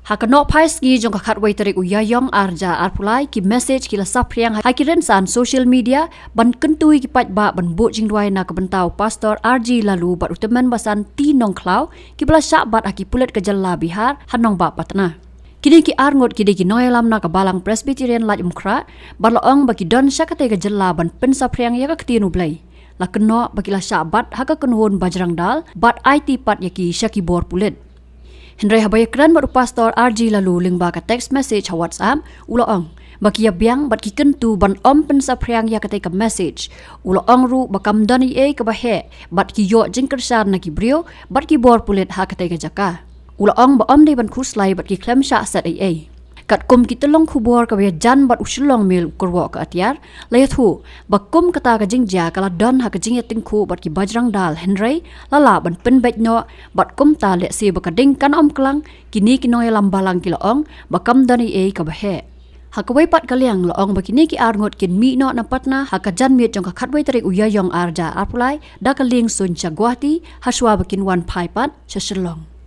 Hakanok paiski jong kakat waiterik uyayong arja arpulai ki message ki lasap priang hakiren san social media ban kentui ki pat ba ban bot jing duai na kebentau pastor RG lalu bat uteman basan ti nong klau ki bala syak bat aki pulet ke jalla Bihar hanong ba patna. Kini ki arngot ki deki noyalam na kabalang Presbyterian laj umkra bat laong baki don syakate ke jalla ban pensa priang ya ka ketinu blai. La keno baki la syak bat haka kenhun bajrang dal bat IT pat yaki syaki bor pulet. Hendrai habayakran baru pastor RG lalu lingba ka text message ha WhatsApp ulaong baki biang bat ki kentu ban om pensa priang ya kate ka message ulaong ru bakam dani ke bahe bat ki yo jingkersar na ki brio bat ki bor pulet ha kate ka jaka ulaong ba om de ban khuslai bat ki klem sha sat kat kum ki telong khubor ka be jan bat usulong mil kurwa ka atiar layathu bakum kata ka jingja kala don ha ka jingya tingku bat ki bajrang dal hendrai lala ban pen bet no bat kum ta le si bakading kan om klang kini kinoy lambalang kilaong bakam dani ka bahe hakawai pat kaliang laong bakini ki arngot kin mi no na patna hakajan mi jong ka khatwai tarik uyayong arja apulai da kaling sun chagwati haswa bakin wan pai pat sa Shillong.